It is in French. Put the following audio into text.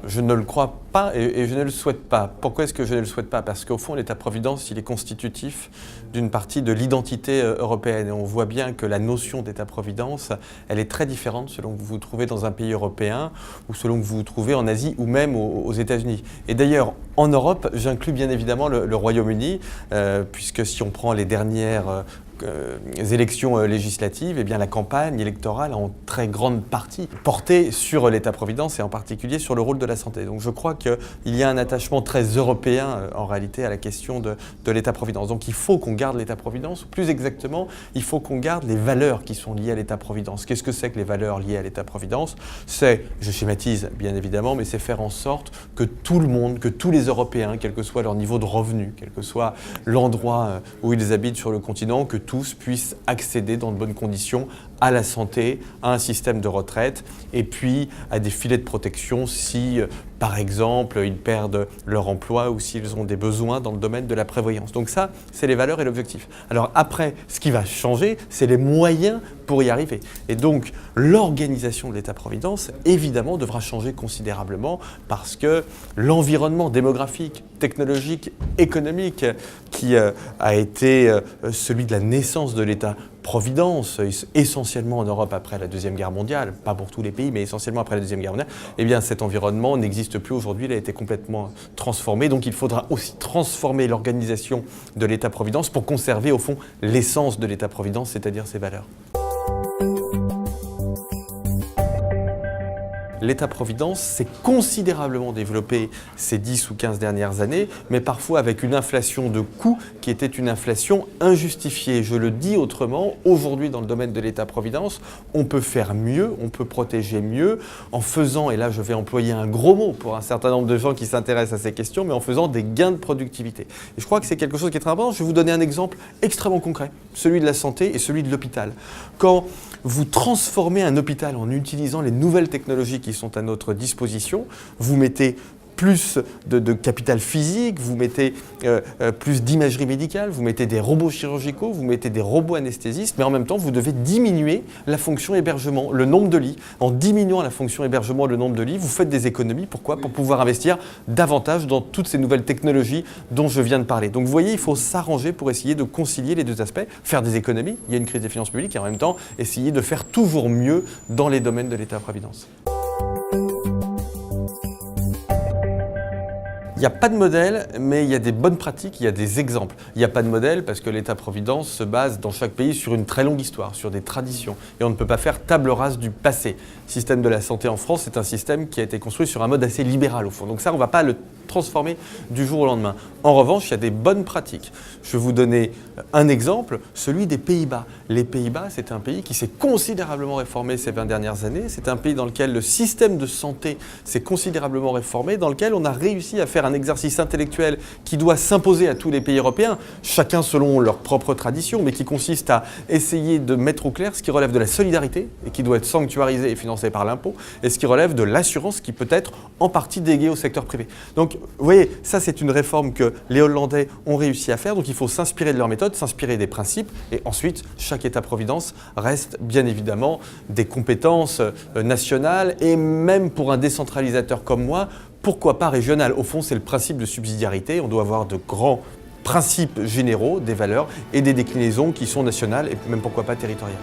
Je ne le crois pas et je ne le souhaite pas. Pourquoi est-ce que je ne le souhaite pas? Parce qu'au fond, l'État-providence, il est constitutif d'une partie de l'identité européenne. Et on voit bien que la notion d'État-providence, elle est très différente selon que vous vous trouvez dans un pays européen ou selon que vous vous trouvez en Asie ou même aux États-Unis. Et d'ailleurs, en Europe, j'inclus bien évidemment le Royaume-Uni, puisque si on prend les dernières élections législatives, eh bien la campagne électorale a en très grande partie porté sur l'État-providence et en particulier sur le rôle de la santé. Donc je crois qu'il y a un attachement très européen en réalité à la question de l'État-providence. Donc il faut qu'on garde l'État-providence, ou plus exactement, il faut qu'on garde les valeurs qui sont liées à l'État-providence. Qu'est-ce que c'est que les valeurs liées à l'État-providence? C'est, je schématise bien évidemment, mais c'est faire en sorte que tout le monde, que tous les Européens, quel que soit leur niveau de revenu, quel que soit l'endroit où ils habitent sur le continent, que tous puissent accéder dans de bonnes conditions à la santé, à un système de retraite et puis à des filets de protection si, par exemple, ils perdent leur emploi ou s'ils ont des besoins dans le domaine de la prévoyance. Donc ça, c'est les valeurs et l'objectif. Alors après, ce qui va changer, c'est les moyens pour y arriver. Et donc, l'organisation de l'État-providence, évidemment, devra changer considérablement parce que l'environnement démographique, technologique, économique qui a été celui de la naissance de l'État-providence, essentiellement en Europe après la Deuxième Guerre mondiale, pas pour tous les pays, mais essentiellement après la Deuxième Guerre mondiale, eh bien cet environnement n'existe plus aujourd'hui, il a été complètement transformé. Donc il faudra aussi transformer l'organisation de l'État-providence pour conserver au fond l'essence de l'État-providence, c'est-à-dire ses valeurs. L'État-providence s'est considérablement développé ces 10 ou 15 dernières années, mais parfois avec une inflation de coûts qui était une inflation injustifiée. Je le dis autrement, aujourd'hui dans le domaine de l'État-providence, on peut faire mieux, on peut protéger mieux en faisant, et là je vais employer un gros mot pour un certain nombre de gens qui s'intéressent à ces questions, mais en faisant des gains de productivité. Et je crois que c'est quelque chose qui est très important. Je vais vous donner un exemple extrêmement concret, celui de la santé et celui de l'hôpital. Quand vous transformez un hôpital en utilisant les nouvelles technologies qui sont à notre disposition, vous mettez plus de capital physique, vous mettez plus d'imagerie médicale, vous mettez des robots chirurgicaux, vous mettez des robots anesthésistes, mais en même temps, vous devez diminuer la fonction hébergement, le nombre de lits. En diminuant la fonction hébergement, le nombre de lits, vous faites des économies. Pourquoi? Pour pouvoir investir davantage dans toutes ces nouvelles technologies dont je viens de parler. Donc vous voyez, il faut s'arranger pour essayer de concilier les deux aspects, faire des économies, il y a une crise des finances publiques, et en même temps, essayer de faire toujours mieux dans les domaines de l'État-providence. Il n'y a pas de modèle, mais il y a des bonnes pratiques, il y a des exemples. Il n'y a pas de modèle parce que l'État-providence se base dans chaque pays sur une très longue histoire, sur des traditions. Et on ne peut pas faire table rase du passé. Le système de la santé en France, c'est un système qui a été construit sur un mode assez libéral au fond. Donc ça, on ne va pas le transformer du jour au lendemain. En revanche, il y a des bonnes pratiques. Je vais vous donner un exemple, celui des Pays-Bas. Les Pays-Bas, c'est un pays qui s'est considérablement réformé ces 20 dernières années. C'est un pays dans lequel le système de santé s'est considérablement réformé, dans lequel on a réussi à faire un exercice intellectuel qui doit s'imposer à tous les pays européens, chacun selon leur propre tradition, mais qui consiste à essayer de mettre au clair ce qui relève de la solidarité et qui doit être sanctuarisé et financé par l'impôt, et ce qui relève de l'assurance qui peut être en partie déléguée au secteur privé. Donc, vous voyez, ça c'est une réforme que les Hollandais ont réussi à faire, donc il faut s'inspirer de leur méthode, s'inspirer des principes, et ensuite, chaque État-providence reste bien évidemment des compétences nationales, et même pour un décentralisateur comme moi, pourquoi pas régional? Au fond, c'est le principe de subsidiarité. On doit avoir de grands principes généraux, des valeurs et des déclinaisons qui sont nationales et même pourquoi pas territoriales.